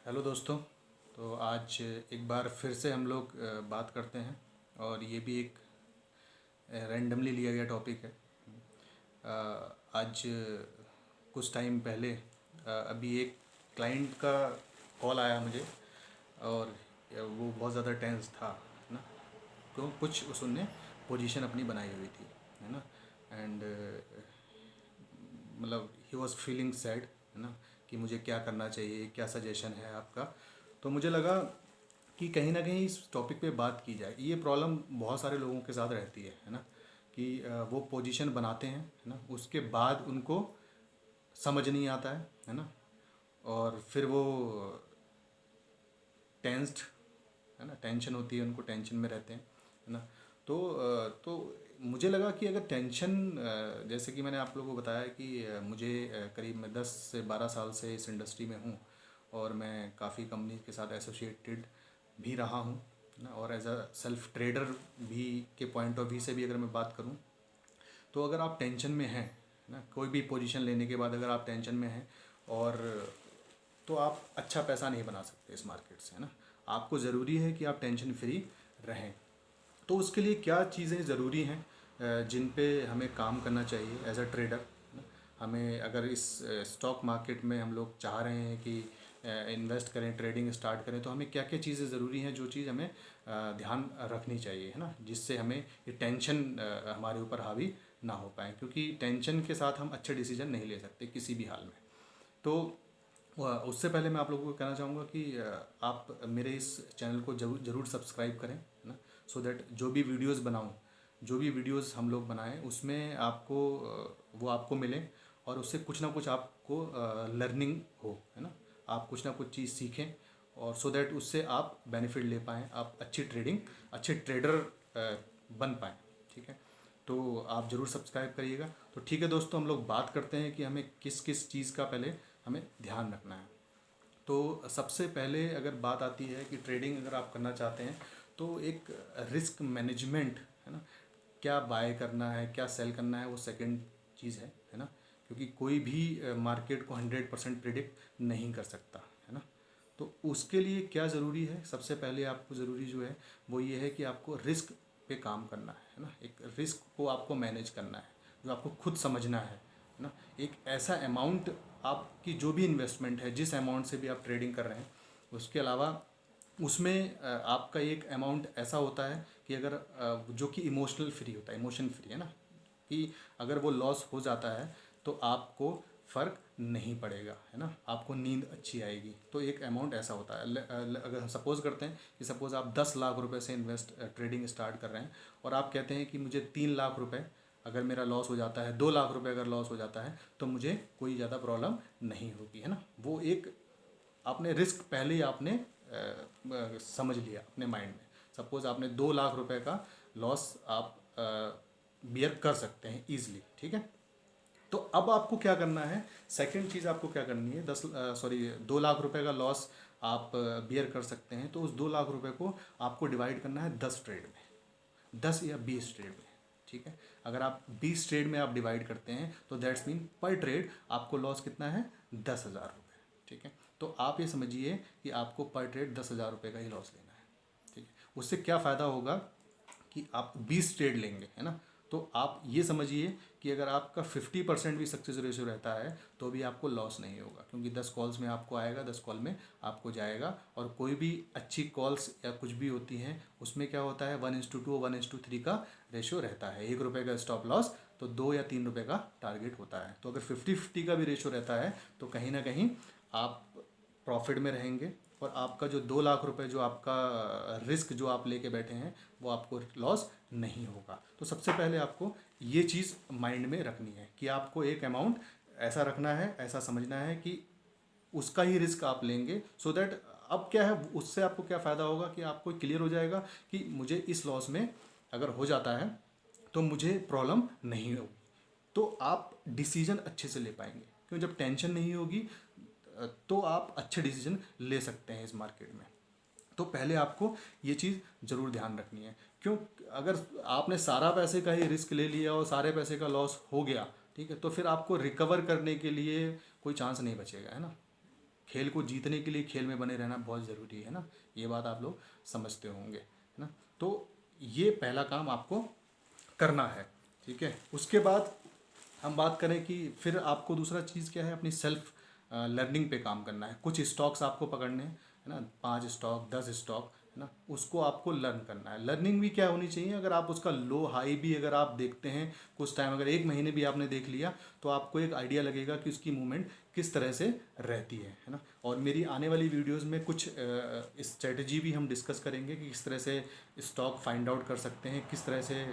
Hello दोस्तों। तो आज एक बार फिर से हम लोग बात करते हैं और ये भी एक रैंडमली लिया गया टॉपिक है। आज कुछ टाइम पहले अभी एक क्लाइंट का कॉल आया मुझे और वो बहुत ज़्यादा टेंस था, है ना। क्यों, कुछ उसने पोजीशन अपनी बनाई हुई थी, है ना। एंड मतलब ही वॉज फीलिंग सैड, है ना, कि मुझे क्या करना चाहिए, क्या सजेशन है आपका। तो मुझे लगा कि कहीं ना कहीं इस टॉपिक पे बात की जाए। ये प्रॉब्लम बहुत सारे लोगों के साथ रहती है ना, कि वो पोजीशन बनाते हैं, है ना, उसके बाद उनको समझ नहीं आता है ना। और फिर वो टेंस्ड, है ना, टेंशन होती है उनको, टेंशन में रहते हैं, है ना। तो मुझे लगा कि अगर टेंशन, जैसे कि मैंने आप लोगों को बताया कि मुझे करीब मैं 10 से 12 साल से इस इंडस्ट्री में हूँ और मैं काफ़ी कंपनी के साथ एसोसिएटेड भी रहा हूँ ना। और एज अ सेल्फ ट्रेडर भी के पॉइंट ऑफ व्यू से भी अगर मैं बात करूँ, तो अगर आप टेंशन में हैं ना, कोई भी पोजीशन लेने के बाद अगर आप टेंशन में हैं, और तो आप अच्छा पैसा नहीं बना सकते इस मार्केट से, है ना। आपको ज़रूरी है कि आप टेंशन फ्री रहें। तो उसके लिए क्या चीज़ें ज़रूरी हैं जिन पे हमें काम करना चाहिए एज अ ट्रेडर। हमें अगर इस स्टॉक मार्केट में हम लोग चाह रहे हैं कि इन्वेस्ट करें, ट्रेडिंग स्टार्ट करें, तो हमें क्या क्या चीज़ें ज़रूरी हैं, जो चीज़ हमें ध्यान रखनी चाहिए, है ना, जिससे हमें ये टेंशन हमारे ऊपर हावी ना हो पाए। क्योंकि टेंशन के साथ हम अच्छे डिसीजन नहीं ले सकते किसी भी हाल में। तो उससे पहले मैं आप लोगों को कहना चाहूँगा कि आप मेरे इस चैनल को जरूर जरूर सब्सक्राइब करें, है ना। सो दैट जो भी वीडियोस बनाऊँ, जो भी वीडियोस हम लोग बनाएं, उसमें आपको वो आपको मिले और उससे कुछ ना कुछ आपको लर्निंग हो, है ना। आप कुछ ना कुछ चीज़ सीखें और सो दैट उससे आप बेनिफिट ले पाएँ, आप अच्छी ट्रेडिंग, अच्छे ट्रेडर बन पाएँ, ठीक है। तो आप ज़रूर सब्सक्राइब करिएगा। तो ठीक है दोस्तों, हम लोग बात करते हैं कि हमें किस किस चीज़ का पहले हमें ध्यान रखना है। तो सबसे पहले अगर बात आती है कि ट्रेडिंग अगर आप करना चाहते हैं, तो एक रिस्क मैनेजमेंट, है ना, क्या बाय करना है, क्या सेल करना है, वो सेकंड चीज़ है ना। क्योंकि कोई भी मार्केट को 100% प्रिडिक्ट नहीं कर सकता, है ना। तो उसके लिए क्या ज़रूरी है, सबसे पहले आपको ज़रूरी जो है वो ये है कि आपको रिस्क पे काम करना है ना। एक रिस्क को आपको मैनेज करना है, जो आपको खुद समझना है ना। एक ऐसा अमाउंट, आपकी जो भी इन्वेस्टमेंट है, जिस अमाउंट से भी आप ट्रेडिंग कर रहे हैं, उसके अलावा उसमें आपका एक अमाउंट ऐसा होता है कि अगर जो कि इमोशनल फ्री होता है, इमोशन फ्री, है ना, कि अगर वो लॉस हो जाता है तो आपको फ़र्क नहीं पड़ेगा, है ना, आपको नींद अच्छी आएगी। तो एक अमाउंट ऐसा होता है। अगर हम सपोज़ करते हैं कि सपोज़ आप 10 लाख रुपए से ट्रेडिंग स्टार्ट कर रहे हैं और आप कहते हैं कि मुझे 3 लाख रुपए अगर मेरा लॉस हो जाता है, 2 लाख रुपए अगर लॉस हो जाता है, तो मुझे कोई ज़्यादा प्रॉब्लम नहीं होगी, है ना। वो एक आपने रिस्क पहले ही आपने समझ लिया अपने माइंड में। सपोज़ आपने 2 लाख रुपए का लॉस आप बियर कर सकते हैं ईजिली, ठीक है। तो अब आपको क्या करना है, सेकंड चीज़ आपको क्या करनी है, 2 लाख रुपए का लॉस आप बियर कर सकते हैं, तो उस 2 लाख रुपए को आपको डिवाइड करना है 10 ट्रेड में, 10 या 20 ट्रेड में, ठीक है। अगर आप 20 ट्रेड में आप डिवाइड करते हैं तो दैट्स मीन पर ट्रेड आपको लॉस कितना है, 10,000 रुपये, ठीक है। तो आप ये समझिए कि आपको पर ट्रेड 10,000 रुपये का ही लॉस लेना है, ठीक है। उससे क्या फ़ायदा होगा कि आप 20 ट्रेड लेंगे, है ना। तो आप ये समझिए कि अगर आपका 50% भी सक्सेस रेशियो रहता है तो भी आपको लॉस नहीं होगा, क्योंकि 10 कॉल्स में आपको आएगा, 10 कॉल में आपको जाएगा। और कोई भी अच्छी कॉल्स या कुछ भी होती हैं, उसमें क्या होता है, 1:2 और 1:3 का रेशियो रहता है। 1 रुपये का स्टॉप लॉस तो 2 या 3 रुपये का टारगेट होता है। तो अगर 50-50 का भी रेशियो रहता है तो कहीं ना कहीं आप प्रॉफिट में रहेंगे और आपका जो 2 लाख रुपए जो आपका रिस्क जो आप लेके बैठे हैं, वो आपको लॉस नहीं होगा। तो सबसे पहले आपको ये चीज़ माइंड में रखनी है कि आपको एक अमाउंट ऐसा रखना है, ऐसा समझना है कि उसका ही रिस्क आप लेंगे। सो दैट अब क्या है, उससे आपको क्या फ़ायदा होगा कि आपको क्लियर हो जाएगा कि मुझे इस लॉस में अगर हो जाता है तो मुझे प्रॉब्लम नहीं होगी। तो आप डिसीजन अच्छे से ले पाएंगे, क्योंकि जब टेंशन नहीं होगी तो आप अच्छे डिसीजन ले सकते हैं इस मार्केट में। तो पहले आपको ये चीज़ ज़रूर ध्यान रखनी है। क्यों, अगर आपने सारा पैसे का ही रिस्क ले लिया और सारे पैसे का लॉस हो गया, ठीक है, तो फिर आपको रिकवर करने के लिए कोई चांस नहीं बचेगा, है ना। खेल को जीतने के लिए खेल में बने रहना बहुत ज़रूरी है ना, ये बात आप लोग समझते होंगे, है ना। तो ये पहला काम आपको करना है, ठीक है। उसके बाद हम बात करें कि फिर आपको दूसरा चीज़ क्या है, अपनी सेल्फ लर्निंग पे काम करना है। कुछ स्टॉक्स आपको पकड़ने हैं, है ना, 5 स्टॉक 10 स्टॉक, है ना, उसको आपको लर्न करना है। लर्निंग भी क्या होनी चाहिए, अगर आप उसका लो हाई भी अगर आप देखते हैं कुछ टाइम, अगर 1 महीने भी आपने देख लिया तो आपको एक आइडिया लगेगा कि उसकी मूवमेंट किस तरह से रहती है ना। और मेरी आने वाली वीडियोस में कुछ स्ट्रेटजी भी हम डिस्कस करेंगे कि किस तरह से स्टॉक फाइंड आउट कर सकते हैं, किस तरह से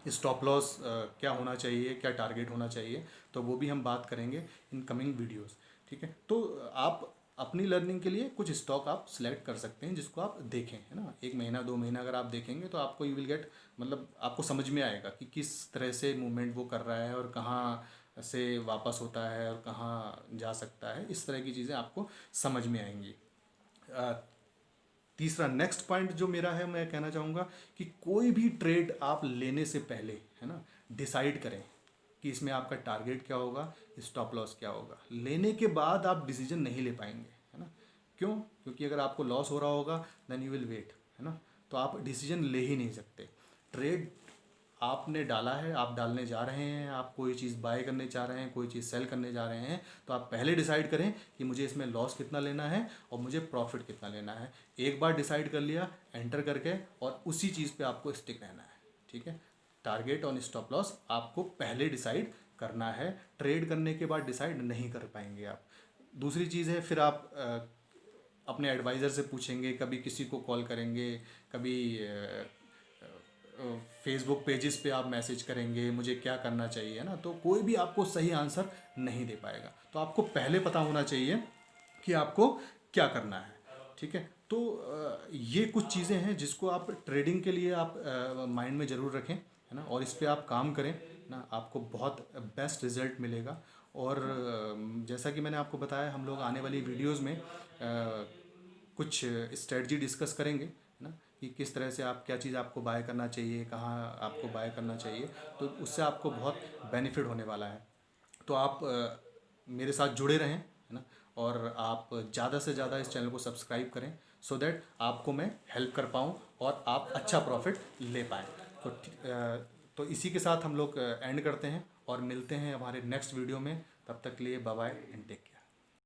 स्टॉप लॉस क्या होना चाहिए, क्या टारगेट होना चाहिए, तो वो भी हम बात करेंगे इन कमिंग वीडियोस, ठीक है। तो आप अपनी लर्निंग के लिए कुछ स्टॉक आप सिलेक्ट कर सकते हैं जिसको आप देखें, है ना। 1 महीना 2 महीना अगर आप देखेंगे तो आपको यू विल गेट, मतलब आपको समझ में आएगा कि किस तरह से मूवमेंट वो कर रहा है और कहाँ से वापस होता है और कहाँ जा सकता है। इस तरह की चीज़ें आपको समझ में आएंगी। तीसरा नेक्स्ट पॉइंट जो मेरा है, मैं कहना चाहूँगा कि कोई भी ट्रेड आप लेने से पहले, है ना, डिसाइड करें कि इसमें आपका टारगेट क्या होगा, स्टॉप लॉस क्या होगा। लेने के बाद आप डिसीजन नहीं ले पाएंगे, है ना। क्यों? क्योंकि अगर आपको लॉस हो रहा होगा देन यू विल वेट, है ना। तो आप डिसीजन ले ही नहीं सकते। ट्रेड आपने डाला है, आप डालने जा रहे हैं, आप कोई चीज़ बाय करने जा रहे हैं, कोई चीज़ सेल करने जा रहे हैं, तो आप पहले डिसाइड करें कि मुझे इसमें लॉस कितना लेना है और मुझे प्रॉफिट कितना लेना है। एक बार डिसाइड कर लिया एंटर करके, और उसी चीज़ पे आपको स्टिक रहना है, ठीक है। टारगेट और स्टॉप लॉस आपको पहले डिसाइड करना है, ट्रेड करने के बाद डिसाइड नहीं कर पाएंगे आप। दूसरी चीज़ है, फिर आप अपने एडवाइज़र से पूछेंगे, कभी किसी को कॉल करेंगे, कभी फेसबुक पेजेस पे आप मैसेज करेंगे मुझे क्या करना चाहिए, है ना। तो कोई भी आपको सही आंसर नहीं दे पाएगा। तो आपको पहले पता होना चाहिए कि आपको क्या करना है, ठीक है। तो ये कुछ चीज़ें हैं जिसको आप ट्रेडिंग के लिए आप माइंड में ज़रूर रखें, है ना, और इस पे आप काम करें ना, आपको बहुत बेस्ट रिजल्ट मिलेगा। और जैसा कि मैंने आपको बताया, हम लोग आने वाली वीडियोज़ में कुछ स्ट्रेटजी डिस्कस करेंगे, है ना, कि किस तरह से आप क्या चीज़ आपको बाय करना चाहिए, कहाँ आपको बाय करना चाहिए, तो उससे आपको बहुत बेनिफिट होने वाला है। तो आप मेरे साथ जुड़े रहें, है ना, और आप ज़्यादा से ज़्यादा इस चैनल को सब्सक्राइब करें, सो दैट आपको मैं हेल्प कर पाऊँ और आप अच्छा प्रॉफिट ले पाएँ। तो तो इसी के साथ हम लोग एंड करते हैं और मिलते हैं हमारे नेक्स्ट वीडियो में। तब तक के लिए bye bye and take care.